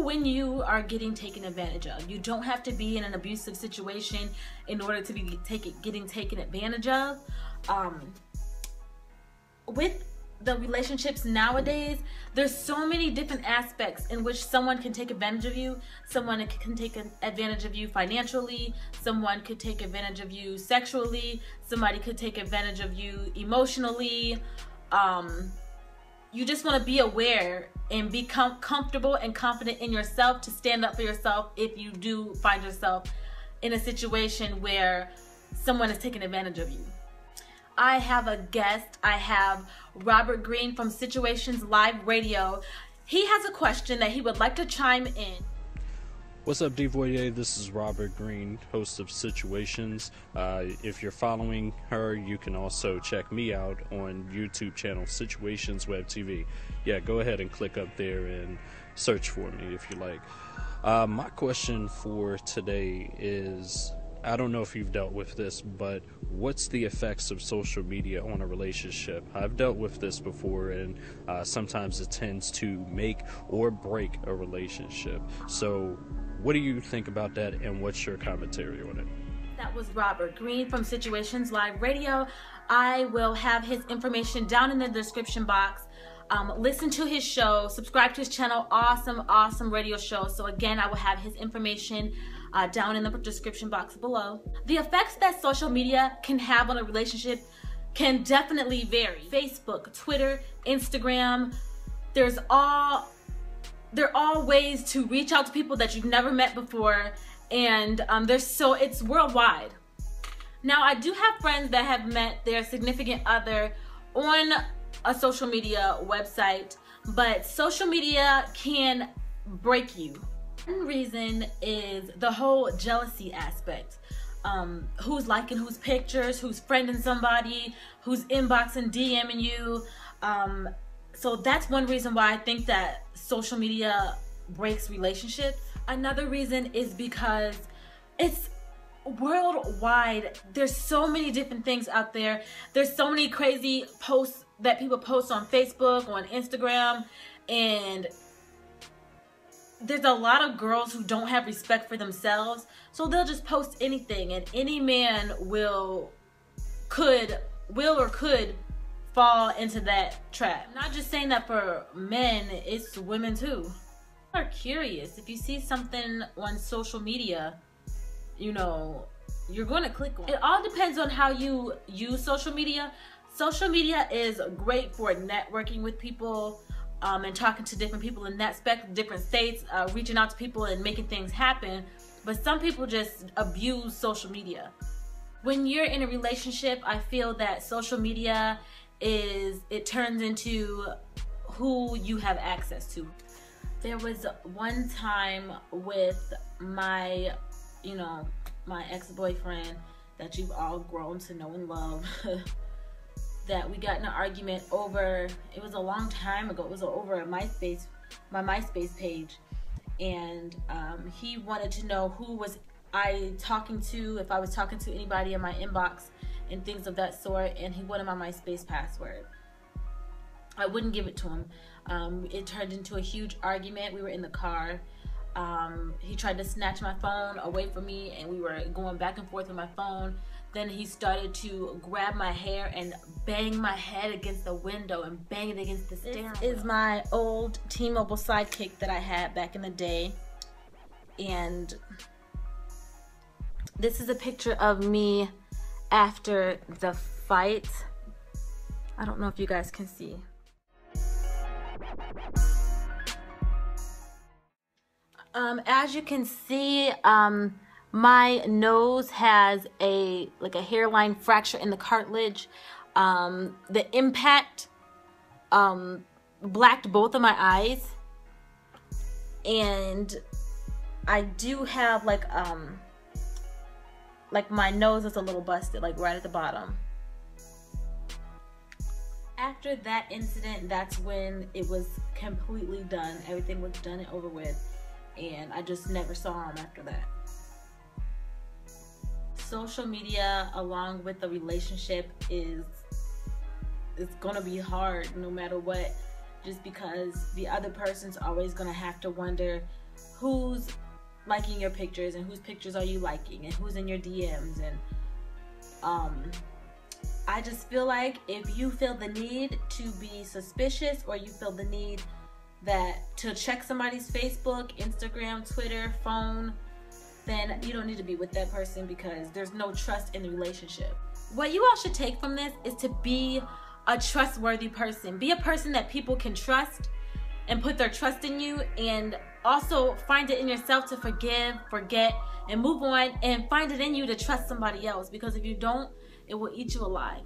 when you are getting taken advantage of. You don't have to be in an abusive situation in order to be getting taken advantage of. With the relationships nowadays, there's so many different aspects in which someone can take advantage of you. Someone can take advantage of you financially. Someone could take advantage of you sexually. Somebody could take advantage of you emotionally. You just want to be aware and become comfortable and confident in yourself to stand up for yourself if you do find yourself in a situation where someone is taking advantage of you. I have a guest. I have Robert Greene from Situations Live Radio. He has a question that he would like to chime in. What's up, D-Voyer? This is Robert Greene, host of Situations. If you're following her, you can also check me out on YouTube channel Situations Web TV. Yeah, go ahead and click up there and search for me if you like. My question for today is, I don't know if you've dealt with this, but what's the effects of social media on a relationship? I've dealt with this before, and sometimes it tends to make or break a relationship. So what do you think about that, and what's your commentary on it? That was Robert Greene from Situations Live Radio. I will have his information down in the description box. Listen to his show, subscribe to his channel. Awesome radio show. So again, I will have his information down in the description box below. The effects that social media can have on a relationship can definitely vary. Facebook, Twitter, Instagram, they're all ways to reach out to people that you've never met before, and it's worldwide. Now, I do have friends that have met their significant other on a social media website, but social media can break you. One reason is the whole jealousy aspect. Who's liking whose pictures, who's friending somebody, who's inboxing, DMing you. So that's one reason why I think that social media breaks relationships. Another reason is because it's worldwide. There's so many different things out there. There's so many crazy posts that people post on Facebook, on Instagram, and there's a lot of girls who don't have respect for themselves, so they'll just post anything, and any man will or could fall into that trap. I'm not just saying that for men, it's women too. People are curious. If you see something on social media, you know, you're going to click on it. It all depends on how you use social media. Social media is great for networking with people, and talking to different people in that different states, reaching out to people and making things happen. But some people just abuse social media. When you're in a relationship, I feel that social media it turns into who you have access to. There was one time with my ex-boyfriend that you've all grown to know and love. That we got in an argument over, it was a long time ago, it was over my MySpace page, and he wanted to know who was I talking to, if I was talking to anybody in my inbox and things of that sort, and he wanted my MySpace password. I wouldn't give it to him. It turned into a huge argument. We were in the car. He tried to snatch my phone away from me, and we were going back and forth with my phone. Then he started to grab my hair and bang my head against the window and bang it against the steering wheel. This is my old T-Mobile Sidekick that I had back in the day. And this is a picture of me after the fight. I don't know if you guys can see. As you can see, my nose has a hairline fracture in the cartilage. The impact blacked both of my eyes, and I do have my nose is a little busted, right at the bottom. After that incident, that's when it was completely done. Everything was done and over with, and I just never saw him after that. Social media, along with the relationship, it's gonna be hard no matter what, just because the other person's always gonna have to wonder who's liking your pictures and whose pictures are you liking and who's in your DMs. And I just feel like if you feel the need to be suspicious, or you feel the need to check somebody's Facebook, Instagram, Twitter, phone, then you don't need to be with that person, because there's no trust in the relationship. What you all should take from this is to be a trustworthy person. Be a person that people can trust and put their trust in you, and also find it in yourself to forgive, forget, and move on, and find it in you to trust somebody else, because if you don't, it will eat you alive.